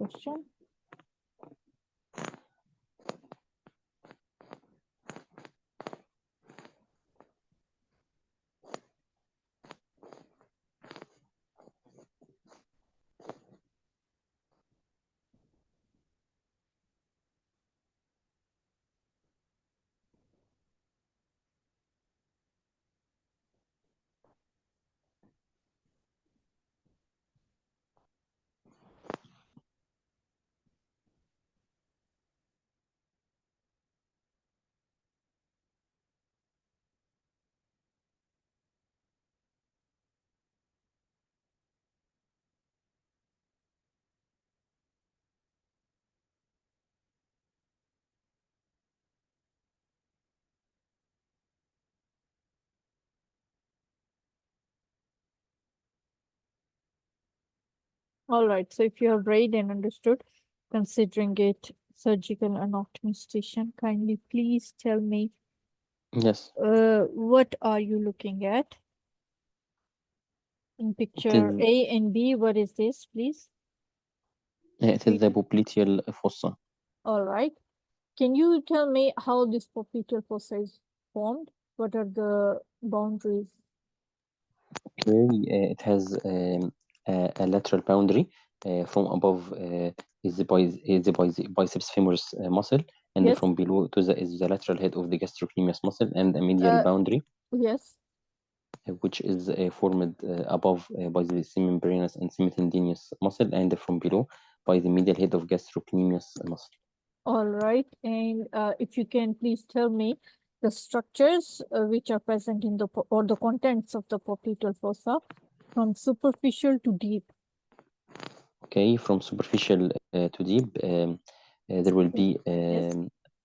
question. All right, so if you have read and understood, considering it surgical anatomy station, kindly please tell me, Yes, what are you looking at? In picture is A and B, what is this, please? it is the Popliteal Fossa. All right. Can you tell me how this popliteal fossa is formed? What are the boundaries? Okay, it has a lateral boundary from above is the biceps femoris muscle, and Yes. from below to is the lateral head of the gastrocnemius muscle, and a medial boundary, Yes. which is formed above by the semimembranous and semitendinous muscle, and from below by the medial head of gastrocnemius muscle. All right. And if you can please tell me the structures which are present in the or the contents of the popliteal fossa from superficial to deep. Okay, from superficial to deep, there will be Yes.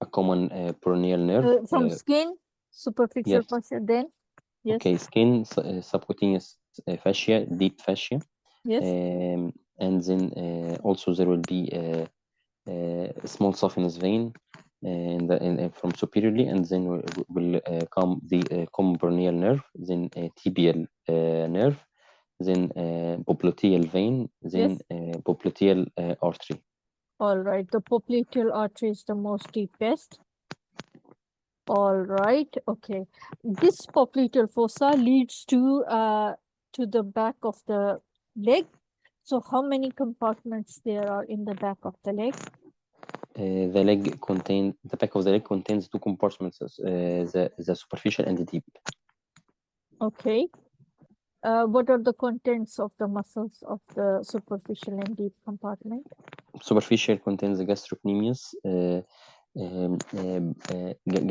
a common peroneal nerve. From skin, superficial Yes. fascia, then. Yes. Okay, skin, subcutaneous fascia, deep fascia. Yes. And then also there will be a small saphenous vein from superiorly, and then will come the common peroneal nerve, then tibial nerve, then popliteal vein, then popliteal artery. All right. The popliteal artery is the most deepest. All right. Okay. This popliteal fossa leads to the back of the leg. So how many compartments there are in the back of the leg? The back of the leg contains two compartments, the superficial and the deep. Okay. What are the contents of the muscles of the superficial and deep compartment? Superficial contains the gastrocnemius muscle, and then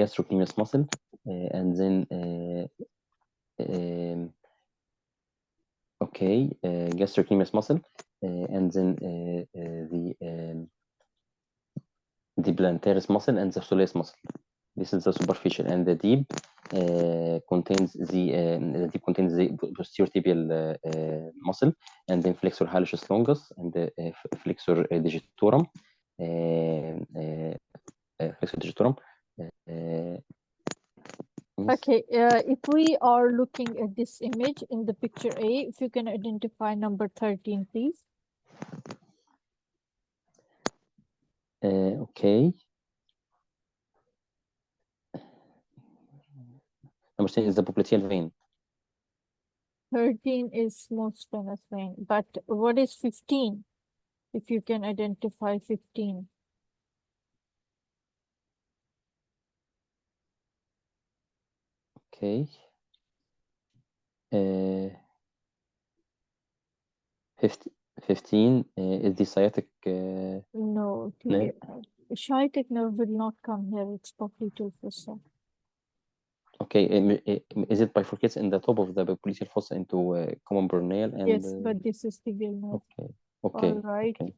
gastrocnemius muscle, and then the plantaris muscle and the soleus muscle. This is the superficial, and the deep contains the posterior tibial muscle, and then flexor hallucis longus and the flexor digitorum. Flexor digitorum. Okay, if we are looking at this image in the picture A, if you can identify number 13, please. Okay. Number 10 is the popliteal vein. 13 is smooth venous vein, but what is 15? If you can identify 15. Okay. 15 is the sciatic No, nerve. the sciatic nerve will not come here. It's popliteal fossa. Okay, is it bifurcates in the top of the popliteal fossa into common peroneal and? Yes, but this is tibial nerve. Okay. Okay. All right. Okay.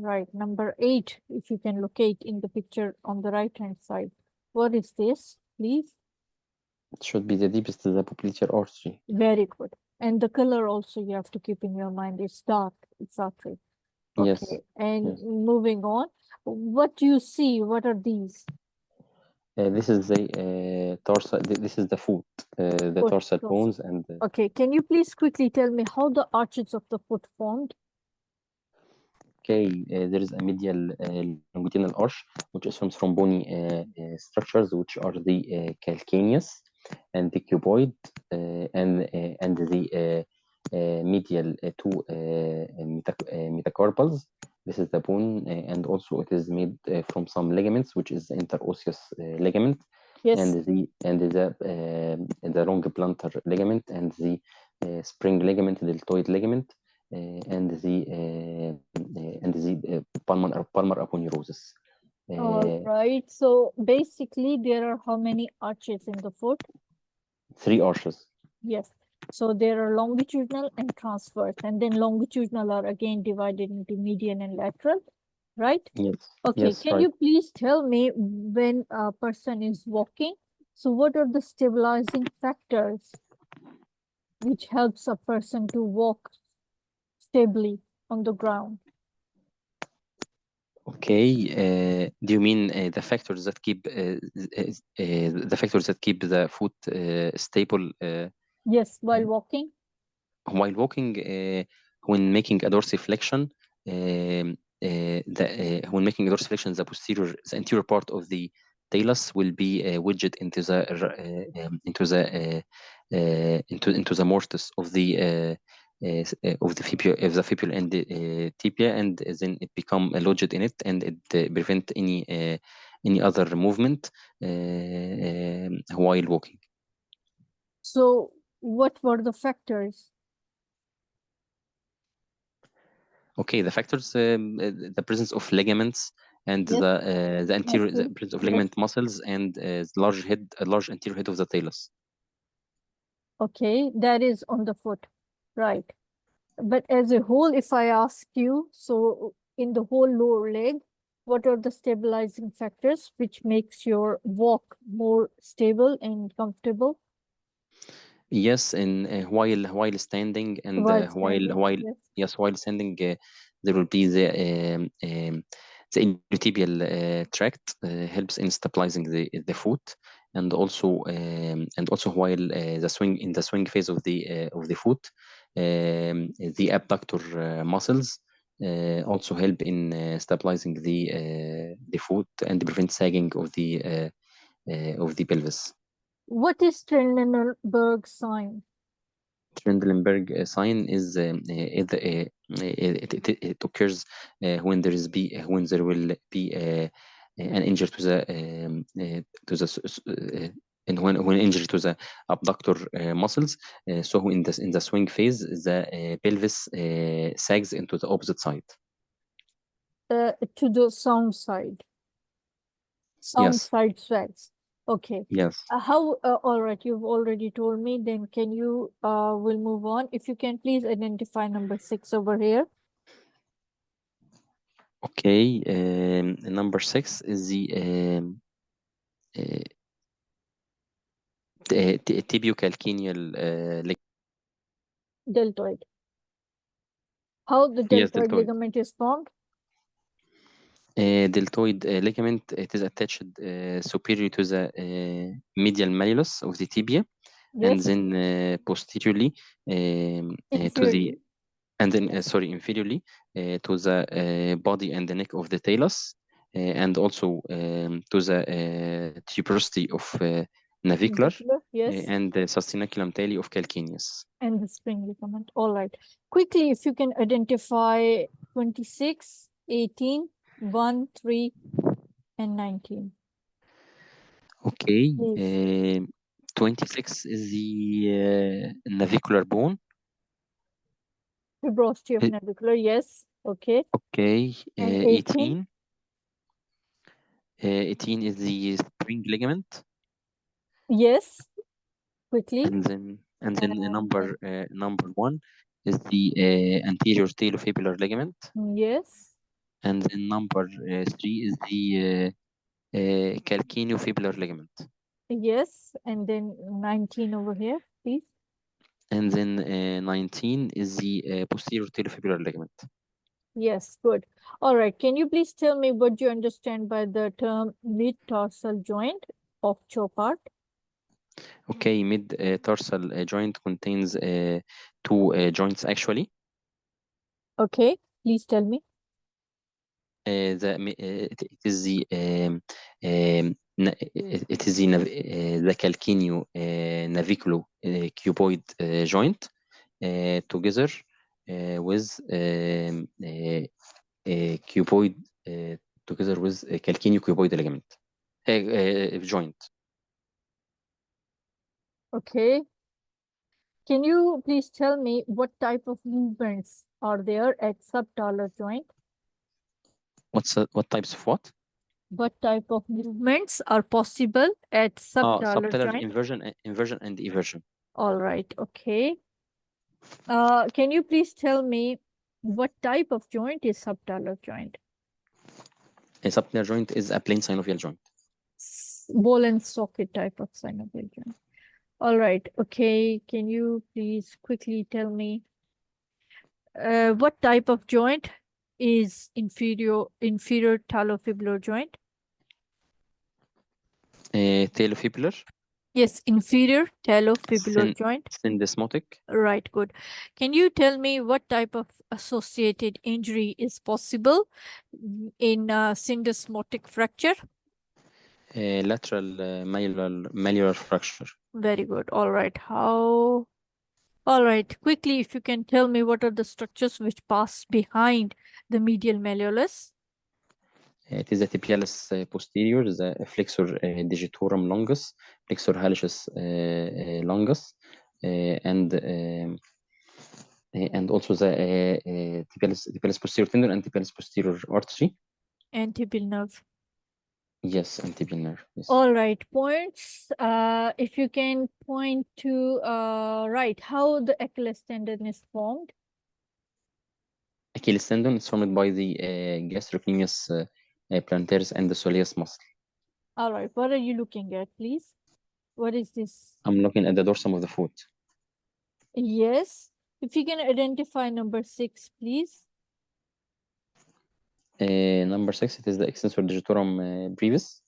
Right. Number 8, if you can locate in the picture on the right-hand side. What is this, please? It should be the deepest of the popliteal artery. Very good. And the color also you have to keep in your mind. It's dark. It's artery. Okay. Yes. And Yes. moving on, what do you see? What are these? This is the tarsal. This is the foot, the tarsal bones, and. Okay. Can you please quickly tell me how the arches of the foot formed? Okay, there is a medial longitudinal arch, which is formed from bony structures, which are the calcaneus and the cuboid, and the medial two metacarpals. This is the bone, and also it is made from some ligaments, which is the interosseous ligament, Yes. and the long plantar ligament, and the spring ligament, deltoid ligament, and the palmar aponeurosis. All right. So basically, there are how many arches in the foot? 3 arches. Yes. So there are longitudinal and transverse, and then longitudinal are again divided into median and lateral, right? Yes. Okay. Yes, Can right. you please tell me when a person is walking? So what are the stabilizing factors which helps a person to walk stably on the ground? Okay. Do you mean the factors that keep the foot stable Yes, while walking. while walking? When making a dorsiflexion, the anterior part of the talus will be wedged into the mortise of the fibula and the tibia, and then it become lodged in it, and it prevent any other movement while walking. So what were the factors? Okay, the factors, the presence of ligaments, and Yes. the anterior, the Muscle. presence of ligament muscles, and large anterior head of the talus. Okay, that is on the foot, right? But as a whole, if I ask you, so in the whole lower leg, what are the stabilizing factors which makes your walk more stable and comfortable? Yes, and while standing, and while standing, there will be the iliotibial tract helps in stabilizing the foot, and also while the swing phase of the foot, the abductor muscles also help in stabilizing the foot and prevent sagging of the pelvis. What is Trendelenburg sign? Trendelenburg sign is it occurs when there will be an injury and when injury to the abductor muscles. So in the swing phase, the pelvis sags into the opposite side. To the sound side. Sound Yes. side swags. Okay. Yes. All right, you've already told me. Then can you we'll move on. If you can please identify number 6 over here. Okay. Number 6 is the tibiocalcaneal deltoid. How the deltoid ligament is formed? Deltoid ligament, it is attached superior to the medial malleolus of the tibia, and then posteriorly to the inferiorly to the body and the neck of the talus, and also to the tuberosity of navicular, and the sustinaculum tali of calcaneus. And the spring ligament. All right. Quickly, if you can identify 26, 18, 1, 3, and 19. Okay. 26 is the navicular bone. Tuberosity of navicular, yes. Okay. Okay. And 18. 18 is the spring ligament. Yes. Quickly. And then number 1 is the anterior talofibular ligament. Yes. And then number 3 is the calcaneofibular ligament. Yes. And then 19 over here, please. And then 19 is the posterior talofibular ligament. Yes, good. All right. Can you please tell me what you understand by the term mid-tarsal joint of Chopard? Okay, mid-tarsal joint contains 2 joints actually. Okay, please tell me. it is the the calcaneo naviculo cuboid joint together with cuboid together with calcaneo cuboid ligament joint. Okay. Can you please tell me what type of movements are there at subtalar joint? What types of what? What type of movements are possible at subtalar Subtalar joint? inversion and eversion. All right, okay. Can you please tell me what type of joint is subtalar joint? A subtalar joint is a plain synovial joint. Ball and socket type of synovial joint. All right, okay. Can you please quickly tell me what type of joint is inferior talofibular joint? Talofibular. Yes, inferior talofibular joint. Syndesmotic. Right, good. Can you tell me what type of associated injury is possible in syndesmotic fracture? Lateral malleolar fracture. Very good. All right. How? All right. Quickly, if you can tell me what are the structures which pass behind the medial malleolus? It is the tibialis posterior, the flexor digitorum longus, flexor hallucis longus, and also the tibialis posterior tendon and tibialis posterior artery. And tibial nerve. Yes, and tibial nerve. Yes. All right. Points. If you can point to right, how the Achilles tendon is formed. Achilles tendon is formed by the gastrocnemius plantaris and the soleus muscle. All right. What are you looking at, please? What is this? I'm looking at the dorsum of the foot. Yes. If you can identify number 6, please. Number 6, it is the extensor digitorum brevis.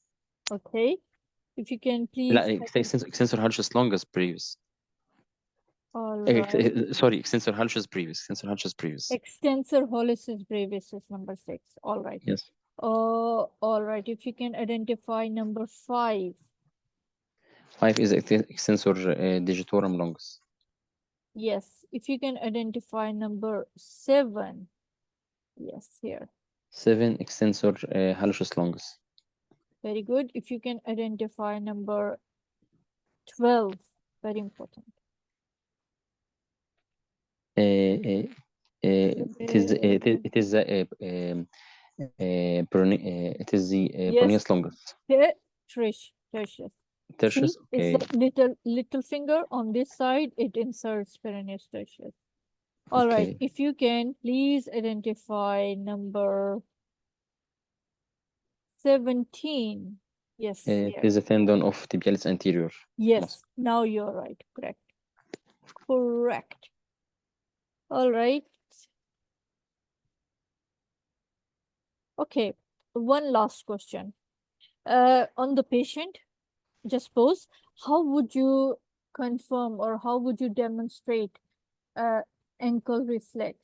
Okay. If you can please. لا, extensor hallucis longus brevis. All right. Sorry, extensor hallucis brevis. Extensor hallucis brevis. Extensor hallucis brevis is number 6. All right. Yes. All right. If you can identify number 5. 5 is extensor digitorum longus. Yes. If you can identify number 7. Yes, here. 7 extensor hallucis longus. Very good. If you can identify number 12. Very important. It is the peroneus longus. Tertius. Tertius. Okay. It's the little finger on this side. It inserts peroneus tertius. All right. Okay. If you can, please identify number 17. Yes. It is a tendon of tibialis anterior. Yes. muscle. Now you're right. Correct. Correct. All right. Okay. One last question. On the patient, just pose, how would you confirm or how would you demonstrate ankle reflex?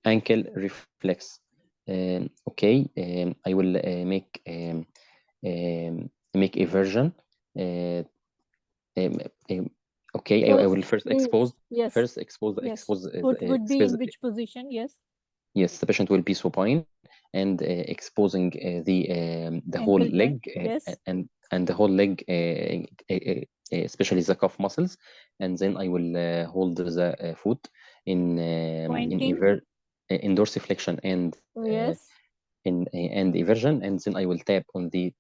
Ankle reflex. Okay. I will make a version. Okay, I will first expose. Yes. First expose. Yes. Expose. Would be in which position? Yes. Yes, the patient will be supine and exposing the whole Ankle leg joint, yes. and the whole leg, especially the calf muscles, and then I will hold the foot in dorsiflexion and yes. in and eversion, and then I will tap on the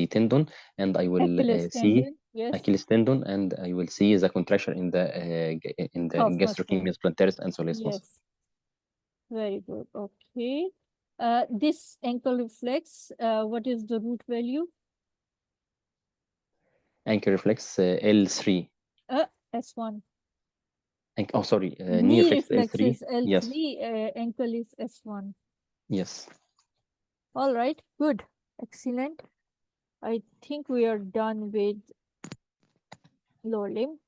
tendon, and I will see tendon, yes. Achilles tendon, and I will see the contraction in the gastrocnemius plantaris and soleus muscle. Yes. Very good. Okay. This ankle reflex, what is the root value? Ankle reflex L3. S1. Oh, sorry. Knee reflex L3. is L3. Yes. Ankle is S1. Yes. All right. Good. Excellent. I think we are done with lower limb.